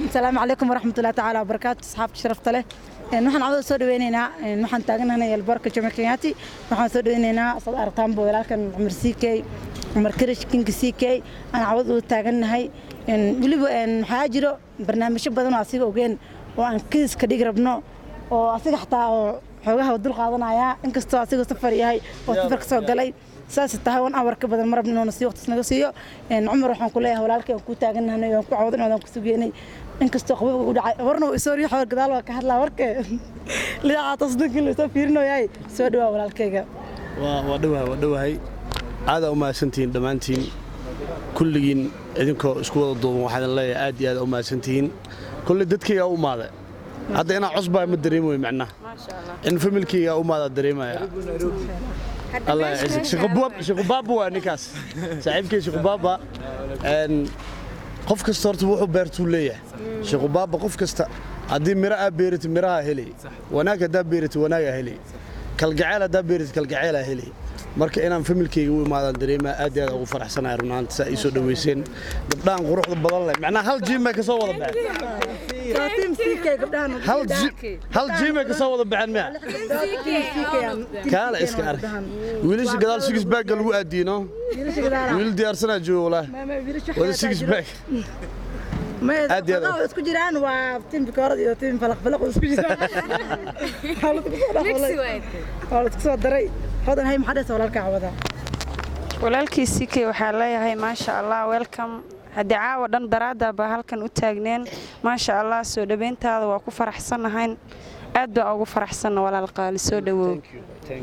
السلام عليكم ورحمة الله تعالى وبركاته أصحاب شرفت له نحن عوض صور ويننا نحن تاجنا هنا البركة جمعياتي نحن صور ويننا صدق أرقام ولكن عمر سيكي عمر كرش كينج سيكي أنا عوض تاجنا هاي ولي إن حاجرو برنامج بدنا أصيب وجين وأن كيس كدي قربنا وأصيب حتى حوجها ودول قاضنا يا إنك استوى سفر ياي وسفر كسر قلي ساس التهاون أورك بدل مرة بنو نسيو نسيو إن عمر وحنا كلها ولكن كنت تاجنا هنا يوم عوضنا هذا كسوجيني إنك استوى ورنا سوري حول قدال وكهلا ورك لا تصدق اللي سافرنا ياي سودوا ولكن ودوا هاي هذا وما سنتين دمانتين كل جين إذنكو سكول الضوء واحد الله آدي هذا وما سنتين كل دتكي أو ماذا هذا أنا عصبة مدريمه معنا ما شاء الله إن فملكي أو ماذا دريمه يا الله يعزك شغباب ونكاس صاحبك شغبابا ان قف كستورت وحو بيرتو ليه شغبابا قف كستا هذه مرأة بيرت مرأة هلي وناك دا بيرت وناك هلي كالجعالة دا بيرت كالجعالة هلي marka inaan familkeyga u imaadaan dareema aad iyo aad ugu faraxsanahay runaanta saa ay soo dhaweyseen gabdhahan quruxda badan leh macnaha hal jiim ka soo wada baxay team CK gabdhahan hal jiim ka soo wada baxan ma kala iska arag wiilasha gadaal six bag lagu aadiino wiil diyaarsanaa joogo walaah wada six bag ما اسكو جيران وتيم بكورد iyo team falaq isku jiraan حاولت كسو دري هذا هي محدث walaalka cawada walaalkii sikay waxa leeyahay ma sha Allah welcome hadii caawa dhan daraada ba halkan u taagneen ma sha Allah soo dhabeyntaada waa ku faraxsanahay aad baa ugu faraxsan walaal qaali soo dhawow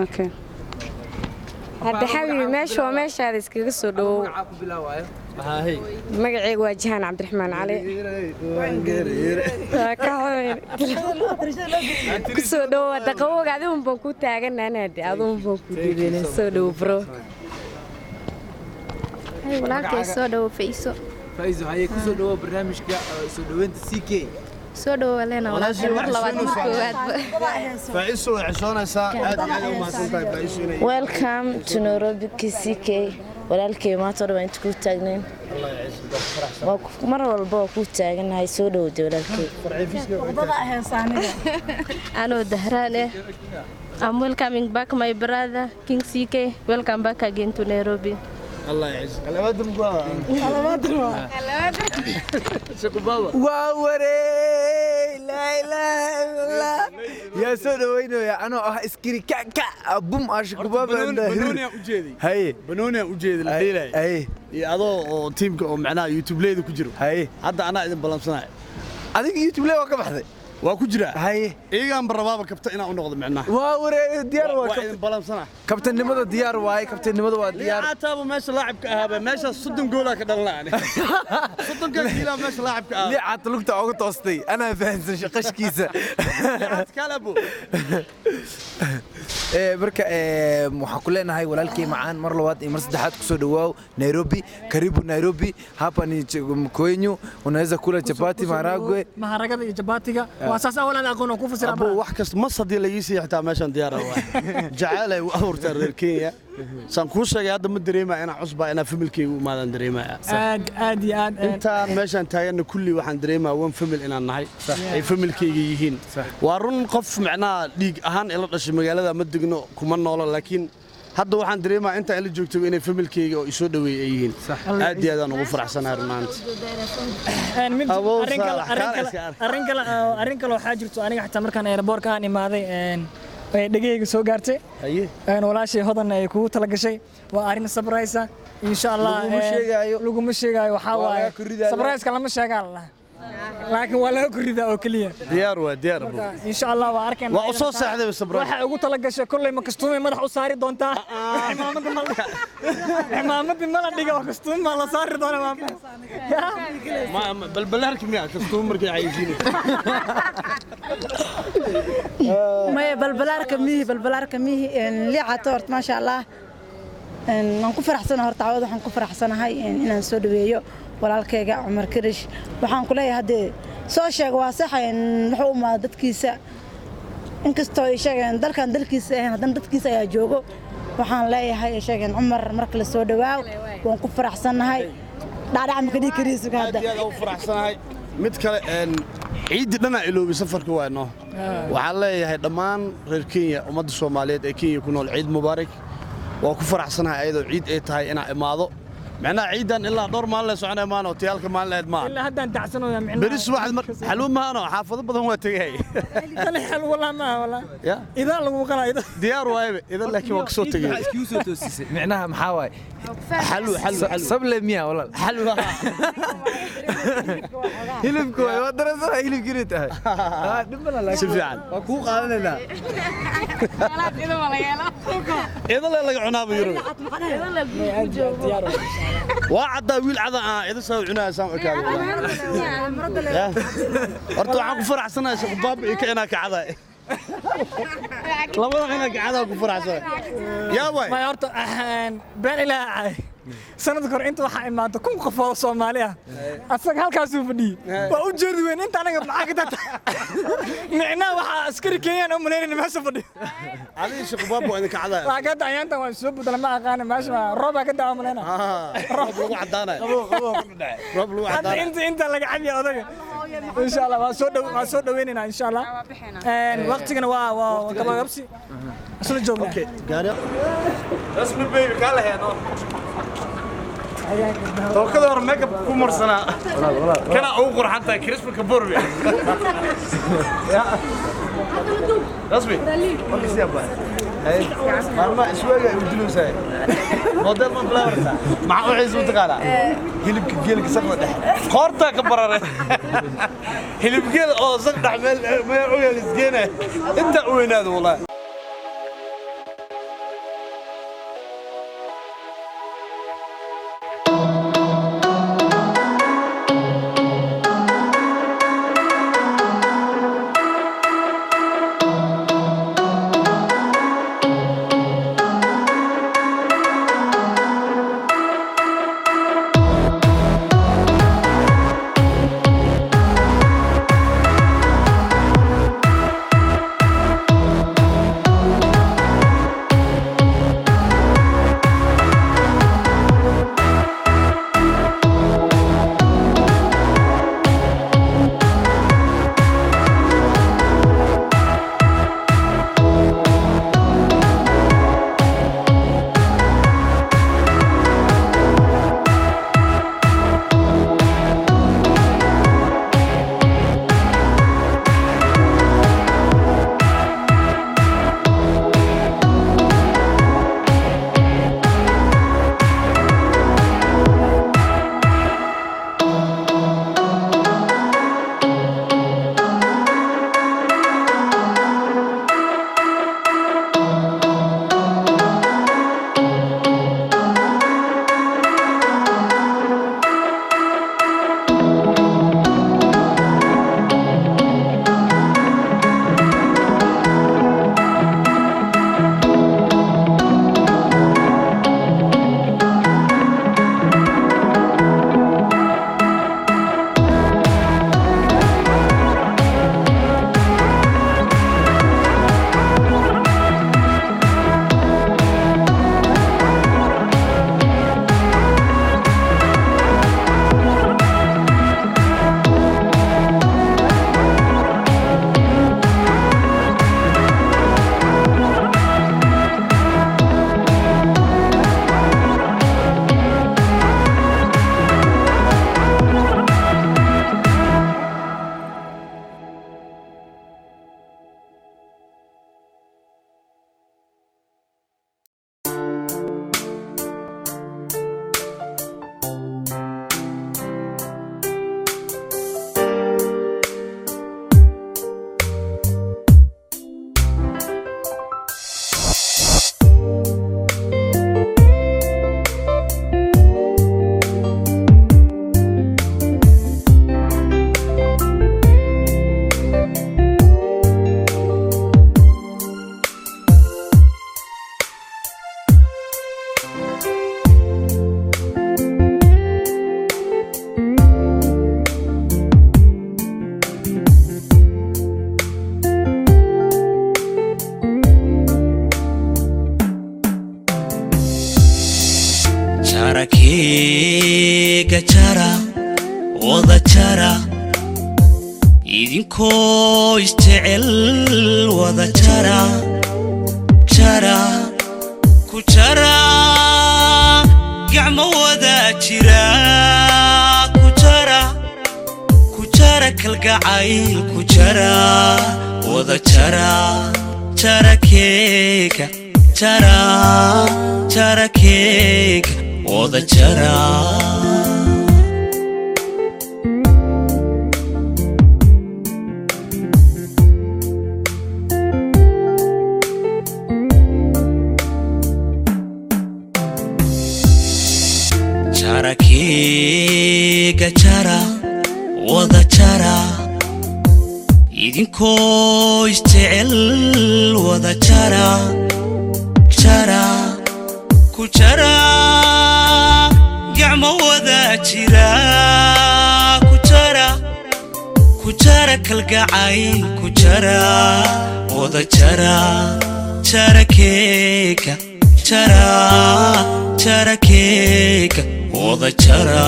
okay hadda xabibi meeshaada iskaga soo dhawow هاي مقعي واجهان عبد الرحمن علي كسو دو دقوق عدوم بنكو تاغنا نادي عدوم بنكو ديبين سو دو برو هاي ولاكي سو دو فايزو هاي كسو دو برنامجك سو دوينت سيكي سو دو لنا ولاكي مرلوات مكوات فايزو عشونaysa aad iyo ma santahay faa'iiso Welcome to Nairobi KCK walaalkay maanta waa inta ku taagnayn mar walba ku taaganahay soo dhawday walaalkay qodada heesaaniga ano dahrane I'm welcoming back my brother King CK welcome back again to Nairobi الله يعزك على ودم شكوبابا واوري لا اله الا الله يا سودوينو يا انا اسكري كا بوم اشكوبابا بنوني وجيدي هاي بنوني وجيدي لديلاي هاي يا ادو تيمك oo macnaha YouTube leedu ku jiro هاي hadda ana idin balansanay adiga YouTube leeyo ka baxday waa ku jira هاي iigan barbaaba kabta inaan u noqdo macnaha واوري ديار waa idin balansana kabtanimada diyaar waay kabtanimada waa diyaar taabo meesha laacibka ahaaba meesha 30 gool ka dhalaan 30 gool meesha laacibka ah liicaad lugta ugu toostay ana fahansan shaqashkiisa kalabo marka waxaan ku leenahay walaalkay macaan mar labaad iyo mar saddexaad ku soo dhawaaw Nairobi karibu Nairobi hapa ni kwenyu unaweza kula chapati maharagada iyo chapatiga وأساس أولاً أكون أكون فسر أبو وحكس ما صدي اللي يصير حتى ماشان دياره جعله وأورت الركية سانكوشة يا هذا مدريمة أنا عصبة أنا فملكي وما ندريمة آدي أنت ماشان تاين كل واحد دريمة وين فمل إن النهاية أي فملكي يهين وارون قف معنا ليج أهان إلا الأشياء مجالة مدقنا كمان نولا لكن هذا واحد دريمة أنت اللي جوكت وين فملكي يسودوا يهين آدي هذا نغفر أحسن هرنانت أرنكلو حاجرتو أنا حتى مركان إيربور كان إمادي دقيقة سو قارتي أنا ولا شيء هذا نيكو تلاقي شيء وأرين سبرايسا إن شاء الله لقوا مشي جاي وحاول سبرايس كلام مشي الله لكن ولا كريدا أو كلية ديار إن شاء الله وأركن وأصوص ساعدة بالسبرايس واحد أقول تلاقي شيء كل ما كستومي ما راح أصاري دونتا إمامة الملا دقيقة وكستومي ما صار دونا ما بالبلارك مياه كستومي مركي عايزينه ما بالبلارك ميه اللي عطورت ما شاء الله نكون فرحسنا هرت عوض ونكون فرحسنا هاي إن نسود وياه walaalkayga Umar Karish waxaan ku leeyahay hadee soo sheeg waa sax in wuxuu ma dadkiisa inkastoo ay sheegeen dalkan dalkiisa ahayn haddana dadkiisa ayaa joogo waxaan leeyahay ay sheegeen Cumar marka la soo dhawaaw waan ku faraxsanahay dhacdac ma ka dhigi kariis ka hadda aad u faraxsanahay mid kale ciid dhana iloobi safarka waano waxaan leeyahay dhammaan reer Kenya ummadda Soomaaliyeed ee Kenya ku nool ciid mubaarak waa ku faraxsanahay ayadoo ciid ay tahay inaan imaado macna ciidan ilaa dhowr maalin la soconay maano tiyalka maalin leed maan ilaa hadda dacsanooya macna beris waxad xaluu maano xaafado badan waa tagay tan xal wala ma wala ya idan lagu qalay diyaar waaye idan laakiin waa soo tagay iskuu soo toosisay macnaha maxaa waay حلو سبلة مياه والله حلو hilibku waa darasada hilib jirid ah dhibana la سفيان waa ku qaadanayna إذا لا لقى بيرو واحد ويل عذا إذا سوى عناه سام أكاد أرتو عاكو فرح سنة شباب كأنا كعذا لما أنا كعذا وكفر عسى يا باي ما يرتو بين إلى سند كور أنت وحى ما تكون قفاء صوماليا أصلك هالكاسو فدي وأوجد وين أنت أنا معك ده معنا وحى أسكري كيان أم منين ما سفدي علي شباب وأنا كعذا لا كده عيان تما سوب بدل ما أغاني ماشي ربع كده أم منين رب لو عدانا رب لو عدانا أنت اللي قاعد يا أذكر إن شاء الله ما سود ويننا إن شاء الله وقتنا كمان قبسي أصل الجو أوكي قارئ اسمي بيبي كله هنا تو كده ور ميك اب كمر سنه كان اوقر حتى كريسب كبور بي رسمي والله سيابا اي ما شويه يدلوس هاي موديل ما بلاورتا مع عيز وتقالا هلب جيلك سقط قورتا كبرره هلب جيل او سقط ما عيل اسقينه انت ويناد والله jarakeyga jara wada jara idinkoo isjecel wada jara jara ku jara gacmo wada jira ku jara kalgacayl ku jara wada jara jarakeyga jara jarakeyga wada jara jarakeyga jara wada jara idinkoo isjecel wada jara jara ku jara gacmo wada jira ku jara kalgacayl ku jara wada jara jarakeyga jara jarakeyga wada jara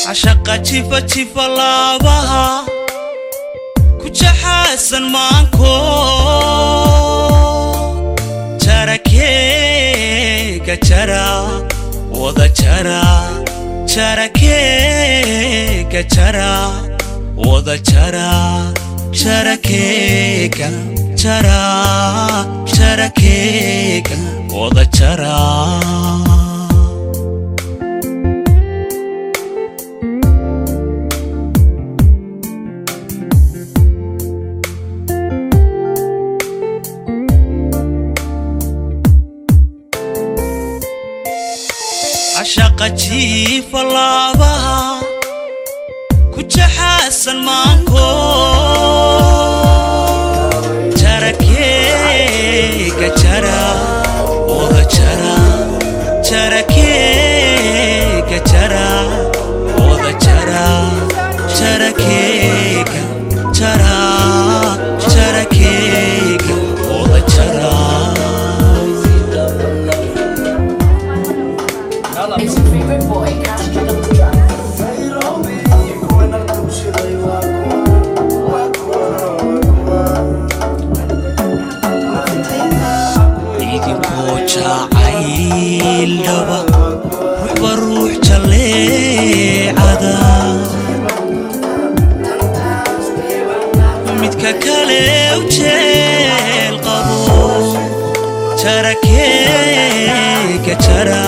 عشق جيفة جيفة لابها كجحاسن مانكو jarakeyga jara wada jara jarakeyga jara wada jara jarakeyga jara jarakeyga wada jara عشق جيفة لابها كجحاسن مانكو jarakeyga jara wada jara jarakeyga jara wada jara jarakeyga jara jarakeyga wada jara It's your favorite boy, Castro the Drama. idinkoo jacayl dhaba ruuxba ruux jaleecada midka kale u jeel qabo jarakeyga jara